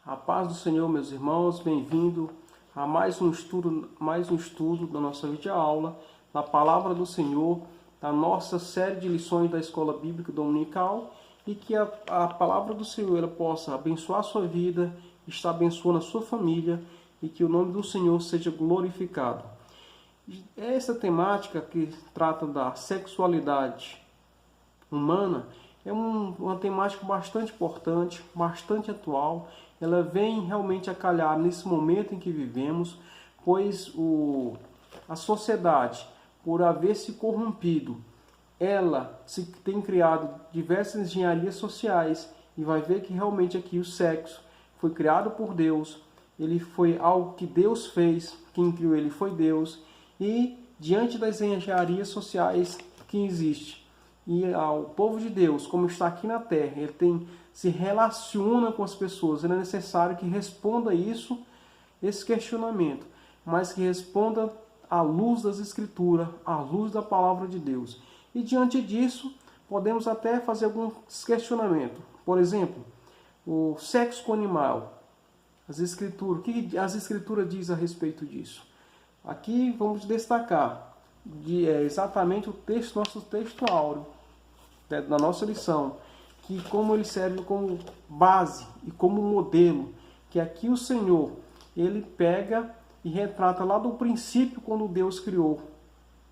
A paz do Senhor, meus irmãos, bem-vindo a mais um estudo da nossa videoaula, da Palavra do Senhor, da nossa série de lições da Escola Bíblica Dominical, e que a Palavra do Senhor ela possa abençoar a sua vida, estar abençoando a sua família, e que o nome do Senhor seja glorificado. Essa temática que trata da sexualidade humana é uma temática bastante importante, bastante atual. Ela vem realmente a calhar nesse momento em que vivemos, pois a sociedade, por haver se corrompido, ela se tem criado diversas engenharias sociais e vai ver que realmente aqui o sexo foi criado por Deus, ele foi algo que Deus fez, quem criou ele foi Deus, e diante das engenharias sociais que existem, e ao povo de Deus, como está aqui na terra, ele se relaciona com as pessoas. Ele é necessário que responda esse questionamento, mas que responda à luz das Escrituras, à luz da Palavra de Deus. E diante disso, podemos até fazer alguns questionamentos. Por exemplo, o sexo com animal. As Escrituras, o que as Escrituras diz a respeito disso? Aqui vamos destacar exatamente o texto, nosso texto áureo da nossa lição, que como ele serve como base e como modelo, que aqui o Senhor, ele pega e retrata lá do princípio, quando Deus criou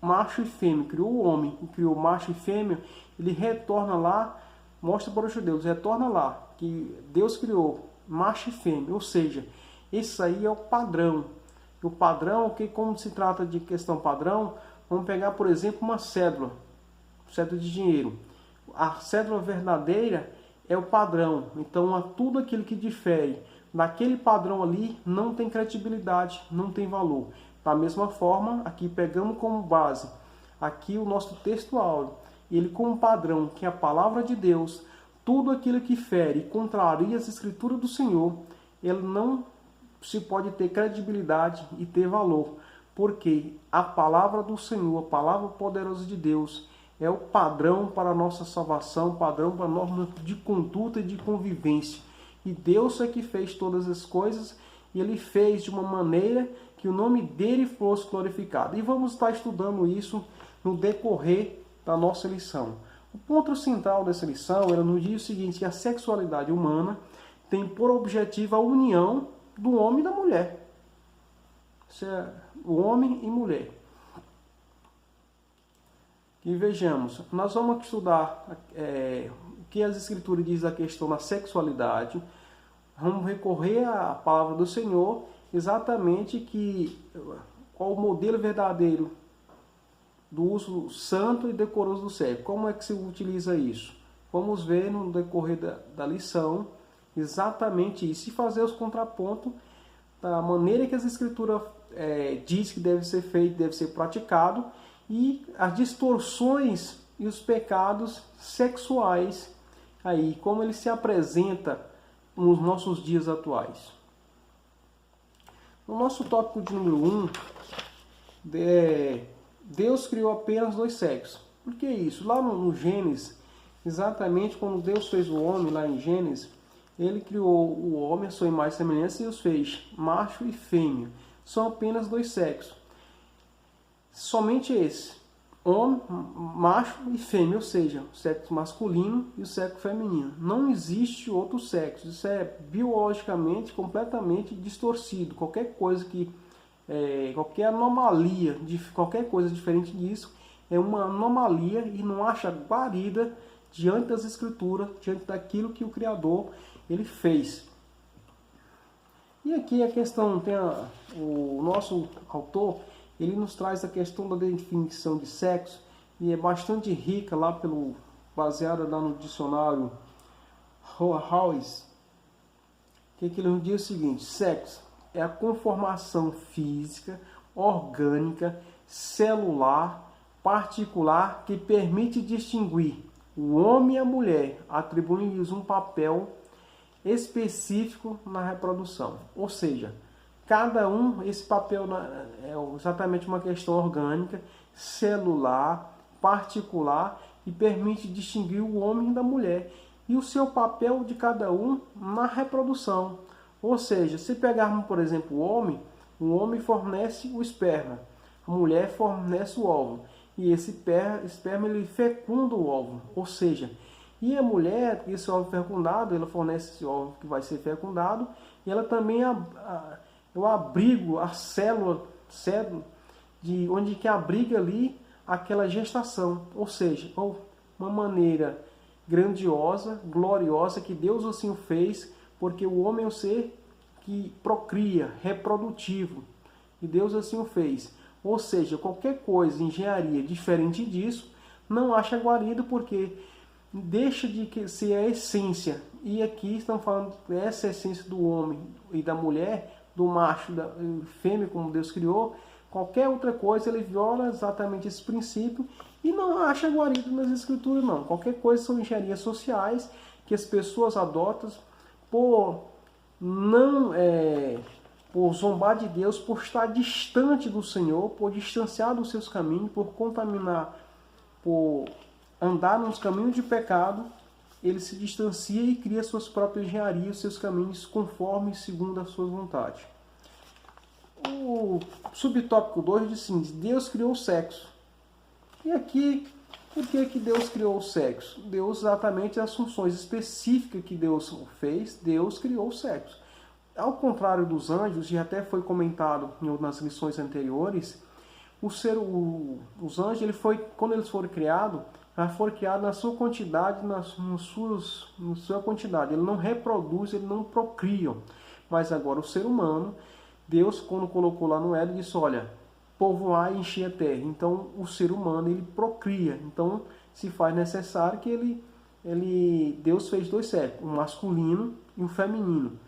macho e fêmea, criou o homem e criou macho e fêmea, ele retorna lá, mostra para os judeus, retorna lá, que Deus criou macho e fêmea, ou seja, esse aí é o padrão. O padrão, que como se trata de questão padrão, vamos pegar, por exemplo, uma cédula de dinheiro. A cédula verdadeira é o padrão. Então, tudo aquilo que difere daquele padrão ali não tem credibilidade, não tem valor. Da mesma forma, aqui pegamos como base aqui o nosso texto áureo. Ele como padrão, que é a palavra de Deus, tudo aquilo que fere e contraria as escrituras do Senhor, ele não se pode ter credibilidade e ter valor, porque a palavra do Senhor, a palavra poderosa de Deus, é o padrão para a nossa salvação, padrão para a norma de conduta e de convivência. E Deus é que fez todas as coisas, e Ele fez de uma maneira que o nome dele fosse glorificado. E vamos estar estudando isso no decorrer da nossa lição. O ponto central dessa lição, ela nos diz o seguinte, que a sexualidade humana tem por objetivo a união do homem e da mulher. Isso é o homem e mulher. E vejamos, nós vamos estudar o que as Escrituras dizem da questão da sexualidade. Vamos recorrer à palavra do Senhor, exatamente qual o modelo verdadeiro do uso santo e decoroso do sexo. Como é que se utiliza isso? Vamos ver no decorrer da lição exatamente isso e fazer os contrapontos da maneira que as Escrituras diz que deve ser feito, deve ser praticado, e as distorções e os pecados sexuais, aí, como ele se apresenta nos nossos dias atuais. No nosso tópico de número 1, Deus criou apenas dois sexos. Por que isso? Lá no Gênesis, exatamente quando Deus fez o homem, lá em Gênesis, ele criou o homem, a sua imagem e semelhança, e os fez macho e fêmea. São apenas dois sexos. Somente esse. Homem, macho e fêmea, ou seja, o sexo masculino e o sexo feminino. Não existe outro sexo. Isso é biologicamente completamente distorcido. Qualquer coisa qualquer anomalia, qualquer coisa diferente disso, é uma anomalia e não acha guarida diante das Escrituras, diante daquilo que o Criador ele fez. E aqui a questão, o nosso autor, ele nos traz a questão da definição de sexo, e é bastante rica lá baseada lá no dicionário House, que ele nos diz o seguinte: sexo é a conformação física, orgânica, celular, particular, que permite distinguir o homem e a mulher, atribuindo-lhes um papel específico na reprodução. Ou seja, cada esse papel é exatamente uma questão orgânica, celular, particular, e permite distinguir o homem da mulher e o seu papel de cada um na reprodução. Ou seja, se pegarmos, por exemplo, o homem fornece o esperma, a mulher fornece o óvulo. E esse esperma ele fecunda o óvulo. Ou seja, e a mulher, esse óvulo fecundado, ela fornece esse óvulo que vai ser fecundado, e ela também o abrigo, a célula de onde que abriga ali aquela gestação. Ou seja, uma maneira grandiosa, gloriosa, que Deus assim o fez, porque o homem é um ser que procria, reprodutivo, e Deus assim o fez. Ou seja, qualquer coisa, engenharia diferente disso, não acha guarida, porque deixa de ser a essência. E aqui estamos falando dessa essência do homem e da mulher, do macho, da fêmea, como Deus criou. Qualquer outra coisa, ele viola exatamente esse princípio e não acha guarida nas escrituras, não. Qualquer coisa são engenharias sociais que as pessoas adotam por zombar de Deus, por estar distante do Senhor, por distanciar dos seus caminhos, por contaminar, por andar nos caminhos de pecado. Ele se distancia e cria suas próprias engenharias, seus caminhos conforme segundo a sua vontade. O subtópico 2 diz assim: Deus criou o sexo. E aqui, por que Deus criou o sexo? Deus, exatamente as funções específicas que Deus fez, Deus criou o sexo. Ao contrário dos anjos, e até foi comentado nas lições anteriores, os anjos, quando eles foram criados na sua quantidade, na sua quantidade. Ele não reproduz, ele não procriam. Mas agora o ser humano, Deus, quando colocou lá no Éden, disse: olha, povoar e encher a terra. Então o ser humano, ele procria. Então se faz necessário que Deus fez dois sexos, um masculino e um feminino.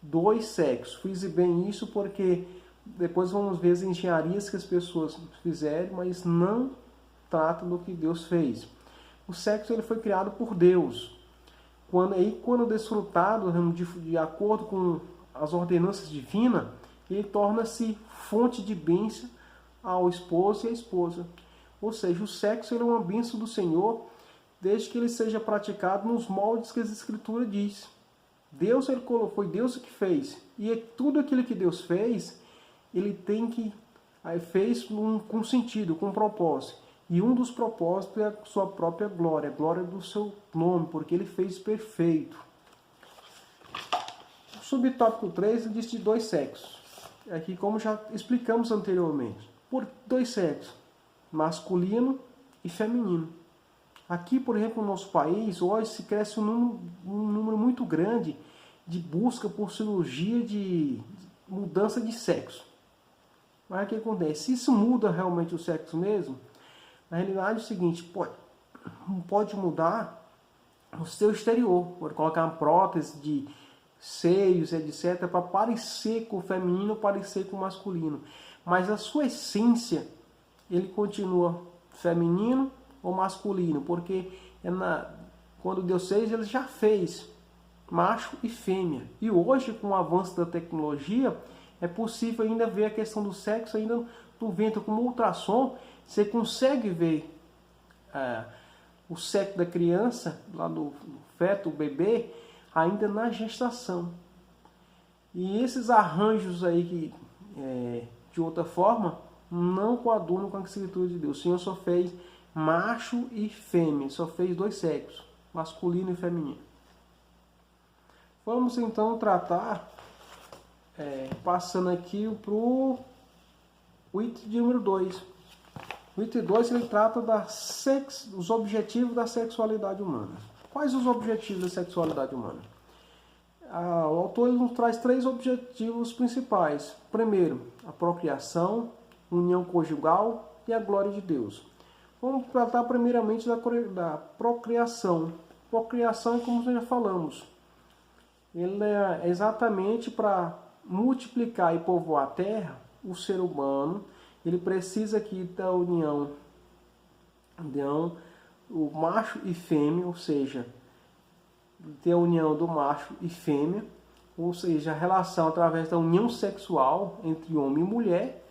Dois sexos. Fiz bem isso porque depois vamos ver as engenharias que as pessoas fizeram, mas não trata do que Deus fez. O sexo ele foi criado por Deus. Quando desfrutado de acordo com as ordenanças divinas, ele torna-se fonte de bênção ao esposo e à esposa. Ou seja, o sexo ele é uma bênção do Senhor, desde que ele seja praticado nos moldes que as Escrituras diz. Foi Deus que fez. E tudo aquilo que Deus fez, ele fez com sentido, com propósito. E um dos propósitos é a sua própria glória, a glória do seu nome, porque ele fez perfeito. O subtópico 3 diz de dois sexos. Aqui, como já explicamos anteriormente. Por dois sexos, masculino e feminino. Aqui, por exemplo, no nosso país, hoje se cresce um número muito grande de busca por cirurgia de mudança de sexo. Mas o que acontece? Isso muda realmente o sexo mesmo? Na realidade é o seguinte, pode mudar o seu exterior. Pode colocar uma prótese de seios, etc., para parecer com o feminino, parecer com o masculino. Mas a sua essência, ele continua feminino ou masculino, porque quando Deus fez, ele já fez macho e fêmea. E hoje, com o avanço da tecnologia, é possível ainda ver a questão do sexo ainda no ventre, como ultrassom, você consegue ver o sexo da criança, lá do feto, o bebê, ainda na gestação. E esses arranjos aí que, de outra forma, não coadunam com a Escritura de Deus. O Senhor só fez macho e fêmea, só fez dois sexos, masculino e feminino. Vamos então tratar, passando aqui para o item de número 2. O item 2 ele trata dos objetivos da sexualidade humana. Quais os objetivos da sexualidade humana? O autor ele nos traz 3 objetivos principais. Primeiro, a procriação, união conjugal e a glória de Deus. Vamos tratar primeiramente da procriação. Procriação, como nós já falamos, ele é exatamente para multiplicar e povoar a terra. O ser humano ele precisa aqui da união, o macho e fêmea, ou seja, ter a união do macho e fêmea, ou seja, a relação através da união sexual entre homem e mulher,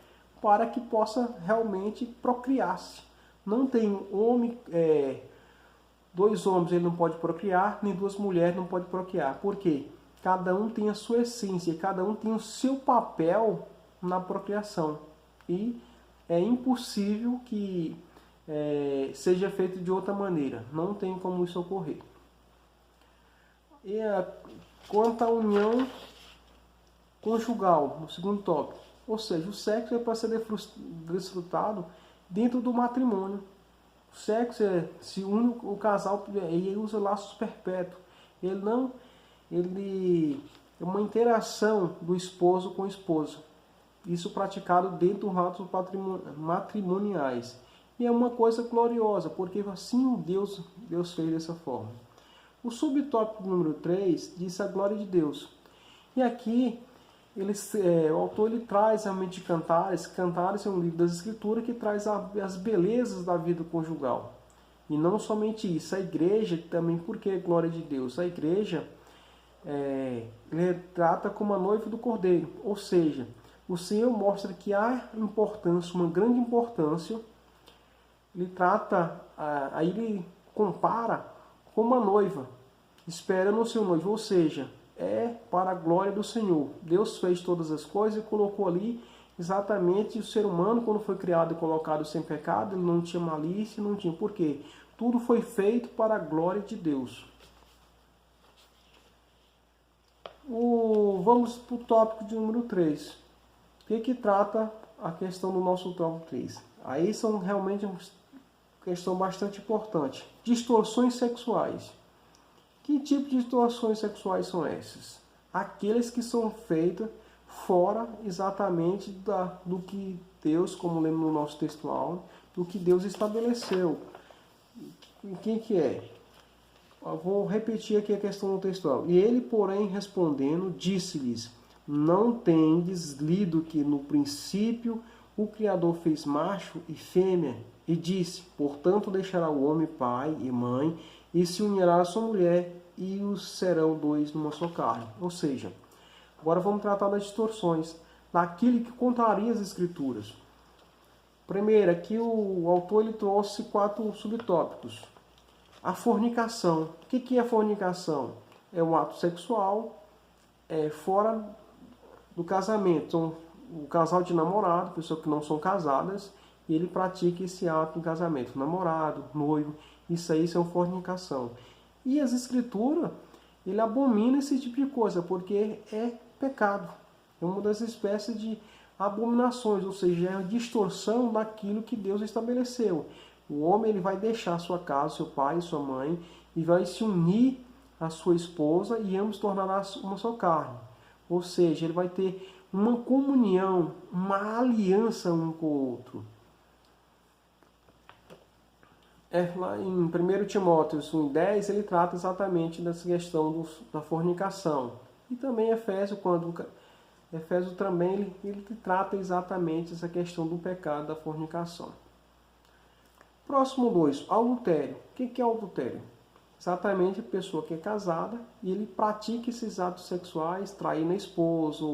para que possa realmente procriar-se. Não tem dois homens ele não pode procriar, nem duas mulheres não pode procriar. Por quê? cada um tem a sua essência, cada um tem o seu papel na procriação. E é impossível que seja feito de outra maneira. Não tem como isso ocorrer. E quanto à união conjugal, no segundo tópico. Ou seja, o sexo é para ser desfrutado dentro do matrimônio. O sexo se une o casal e ele usa laços perpétuos. Ele é uma interação do esposo com a esposa. Isso praticado dentro dos atos matrimoniais. E é uma coisa gloriosa, porque assim Deus fez dessa forma. O subtópico número 3 diz a glória de Deus. E aqui o autor traz realmente Cantares. Cantares é um livro das Escrituras que traz as belezas da vida conjugal. E não somente isso, a igreja também, porque glória de Deus? A igreja trata como a noiva do Cordeiro. Ou seja, o Senhor mostra que há importância, uma grande importância. Ele aí ele compara com uma noiva, esperando o seu noivo, ou seja, é para a glória do Senhor. Deus fez todas as coisas e colocou ali exatamente o ser humano, quando foi criado e colocado sem pecado, ele não tinha malícia, não tinha. Por quê? Tudo foi feito para a glória de Deus. Vamos para o tópico de número 3. O que trata a questão do nosso tópico 3? Aí são realmente uma questão bastante importante. Distorções sexuais. Que tipo de distorções sexuais são essas? Aqueles que são feitas fora exatamente do que Deus, como lemos no nosso textual, do que Deus estabeleceu. E quem que é? Eu vou repetir aqui a questão do textual. E ele, porém, respondendo, disse-lhes: não tendes lido que no princípio o Criador fez macho e fêmea, e disse: portanto deixará o homem pai e mãe, e se unirá à sua mulher, e os serão dois numa só carne. Ou seja, agora vamos tratar das distorções, daquilo que contraria as Escrituras. Primeiro, aqui o autor trouxe 4 subtópicos. A fornicação. O que é a fornicação? É um ato sexual fora do casamento. Então, o casal de namorado, pessoas que não são casadas, ele pratica esse ato em casamento. Namorado, noivo, isso é uma fornicação. E as Escrituras, ele abomina esse tipo de coisa, porque é pecado. É uma das espécies de abominações, ou seja, é a distorção daquilo que Deus estabeleceu. O homem ele vai deixar sua casa, seu pai e sua mãe, e vai se unir à sua esposa, e ambos tornarão uma só carne. Ou seja, ele vai ter uma comunhão, uma aliança um com o outro. Lá em 1 Timóteo 1,10, ele trata exatamente dessa questão da fornicação. E também Efésios também ele trata exatamente essa questão do pecado da fornicação. Próximo 2, adultério. O que é adultério? Exatamente a pessoa que é casada e ele pratica esses atos sexuais, traindo a esposa,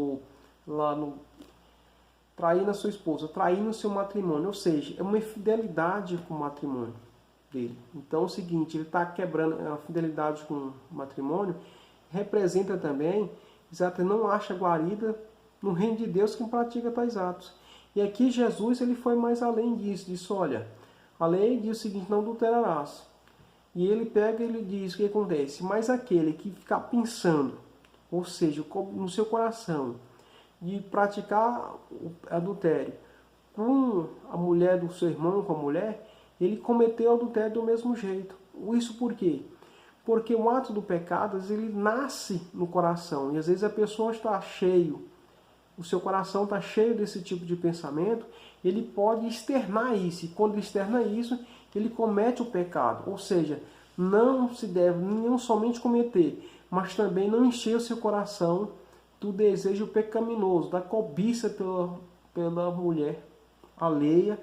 traindo a sua esposa, traindo o seu matrimônio. Ou seja, é uma infidelidade com o matrimônio dele. Então é o seguinte, ele está quebrando a fidelidade com o matrimônio, representa também, não acha guarida no reino de Deus quem pratica tais atos. E aqui Jesus ele foi mais além disso, disse, olha, a lei diz o seguinte, não adulterarás. E ele pega e ele diz o que acontece. Mas aquele que ficar pensando, ou seja, no seu coração, de praticar o adultério com a mulher do seu irmão, com a mulher, ele cometeu adultério do mesmo jeito. Isso por quê? Porque o ato do pecado, às vezes, ele nasce no coração. E às vezes a pessoa está o seu coração está cheio desse tipo de pensamento, ele pode externar isso. E quando ele externa isso, ele comete o pecado. Ou seja, não se deve não somente cometer, mas também não encher o seu coração do desejo pecaminoso, da cobiça pela mulher alheia,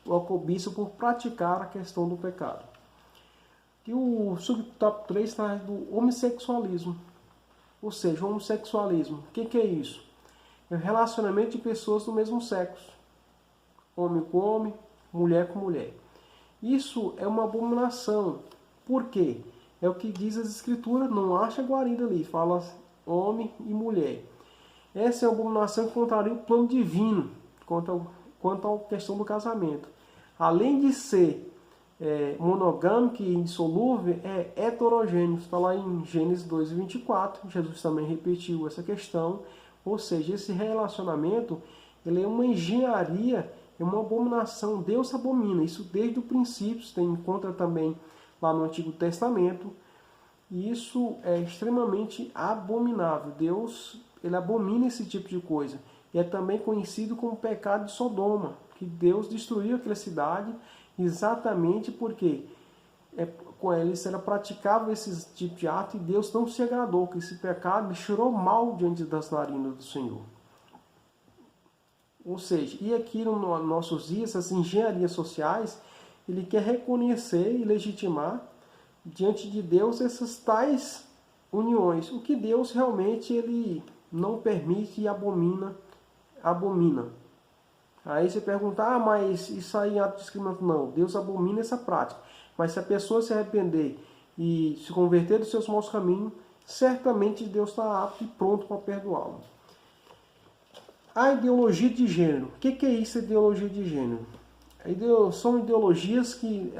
a cobiça por praticar a questão do pecado. E o subtópico 3 traz do homossexualismo. Ou seja, o homossexualismo. O que é isso? É o relacionamento de pessoas do mesmo sexo. Homem com homem, mulher com mulher. Isso é uma abominação. Por quê? É o que diz as Escrituras, não acha guarida ali. Fala homem e mulher. Essa é uma abominação que contraria o plano divino quanto à questão do casamento. Além de ser monogâmico e indissolúvel, é heterogêneo. Está lá em Gênesis 2:24. Jesus também repetiu essa questão. Ou seja, esse relacionamento ele é uma engenharia, é uma abominação. Deus abomina. Isso desde o princípio. Você encontra também lá no Antigo Testamento. E isso é extremamente abominável. Deus ele abomina esse tipo de coisa. E é também conhecido como pecado de Sodoma, que Deus destruiu aquela cidade exatamente porque com eles era praticava esse tipo de ato e Deus não se agradou, que esse pecado cheirou mal diante das narinas do Senhor. Ou seja, e aqui nos nossos dias, essas engenharias sociais, ele quer reconhecer e legitimar diante de Deus essas tais uniões, o que Deus realmente ele não permite e abomina. Aí você pergunta, mas isso aí é ato discriminatório? Não, Deus abomina essa prática. Mas se a pessoa se arrepender e se converter dos seus maus caminhos, certamente Deus está apto e pronto para perdoá-lo. A ideologia de gênero. O que é isso, ideologia de gênero? São ideologias que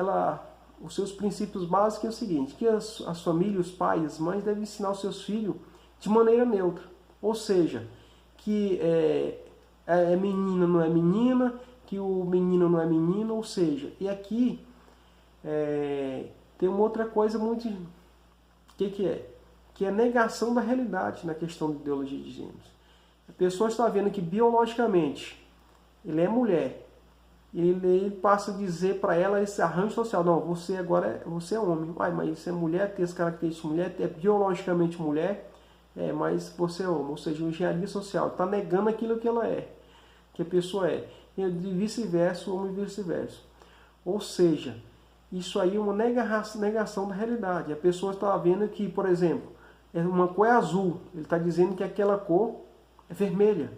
os seus princípios básicos é o seguinte, que as famílias, os pais, as mães devem ensinar os seus filhos de maneira neutra. Ou seja, que é menina não é menina, que o menino não é menino, ou seja, e aqui tem uma outra coisa muito... que é? Que é a negação da realidade na questão de ideologia de gêneros. A pessoa está vendo que biologicamente ele é mulher, ele passa a dizer para ela esse arranjo social, não, você agora você é homem, mas você é mulher, tem as características de mulher, é biologicamente mulher, mas você é homem, ou seja, engenharia social, está negando aquilo que ela é, que a pessoa é, e vice-versa, homem e vice-versa. Ou seja, isso aí é uma negação da realidade. A pessoa está vendo que, por exemplo, uma cor é azul, ele está dizendo que aquela cor é vermelha.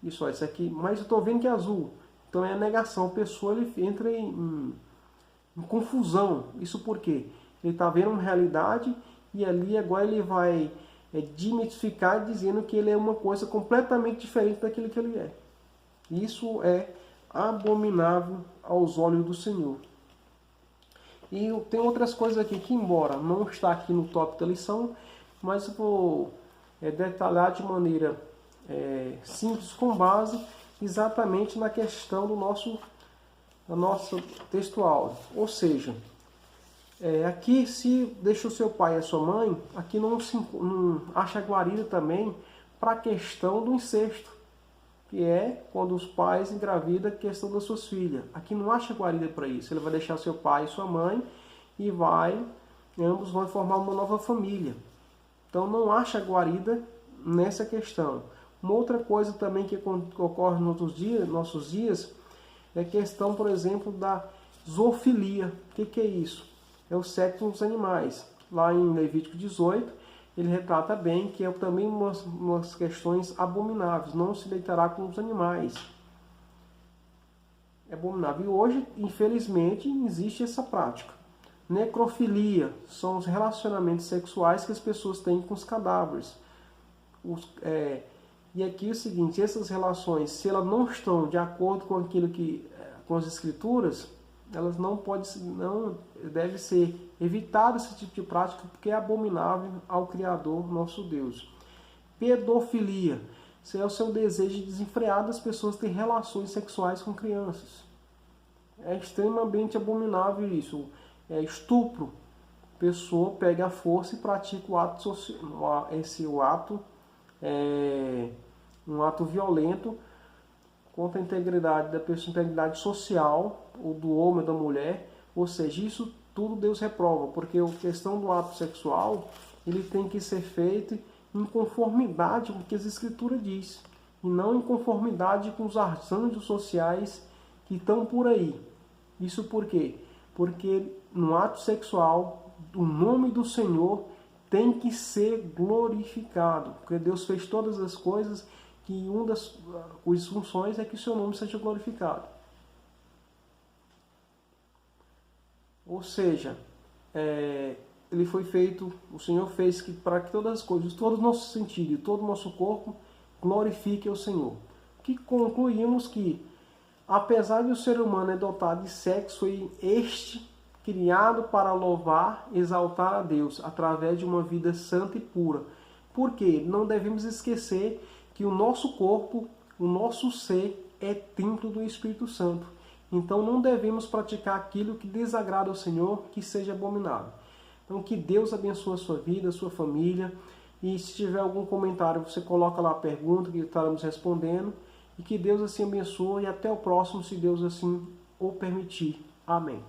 Isso aqui, mas eu estou vendo que é azul. Então é a negação. A pessoa ele entra em confusão. Isso por quê? Ele está vendo uma realidade e ali agora ele vai desmitificar dizendo que ele é uma coisa completamente diferente daquilo que ele é. Isso é abominável aos olhos do Senhor. E tem outras coisas aqui que, embora não está aqui no tópico da lição, mas eu vou detalhar de maneira simples, com base exatamente na questão da nossa textual. Ou seja, aqui se deixa o seu pai e a sua mãe, aqui não acha guarida também para a questão do incesto, que é quando os pais engravidam a questão das suas filhas. Aqui não acha guarida para isso. Ele vai deixar seu pai e sua mãe e ambos vão formar uma nova família. Então não acha guarida nessa questão. Uma outra coisa também que ocorre nos nossos dias é a questão, por exemplo, da zoofilia. O que é isso? É o sexo dos animais. Lá em Levítico 18, ele retrata bem que é também umas questões abomináveis. Não se deitará com os animais. É abominável. E hoje, infelizmente, existe essa prática. Necrofilia são os relacionamentos sexuais que as pessoas têm com os cadáveres. E aqui é o seguinte, essas relações, se elas não estão de acordo com aquilo com as escrituras, elas não deve ser evitado esse tipo de prática porque é abominável ao Criador, nosso Deus. Pedofilia, isso é o seu desejo desenfreado das pessoas terem relações sexuais com crianças. É extremamente abominável isso. Estupro, a pessoa pega a força e pratica o ato um ato violento contra a integridade da pessoa, integridade social, ou do homem ou da mulher. Ou seja, isso tudo Deus reprova, porque a questão do ato sexual ele tem que ser feito em conformidade com o que as Escrituras diz, e não em conformidade com os arranjos sociais que estão por aí. Isso por quê? Porque no ato sexual, o nome do Senhor tem que ser glorificado, porque Deus fez todas as coisas que uma das funções é que o seu nome seja glorificado. Ou seja, ele foi feito, o Senhor fez que para que todas as coisas, todo o nosso sentido e todo o nosso corpo glorifique o Senhor. Que concluímos que, apesar de o ser humano é dotado de sexo e este criado para louvar, exaltar a Deus através de uma vida santa e pura. Porque não devemos esquecer que o nosso corpo, o nosso ser é templo do Espírito Santo. Então não devemos praticar aquilo que desagrada ao Senhor, que seja abominável. Então que Deus abençoe a sua vida, a sua família. E se tiver algum comentário, você coloca lá a pergunta que estaremos respondendo. E que Deus assim abençoe e até o próximo, se Deus assim o permitir. Amém.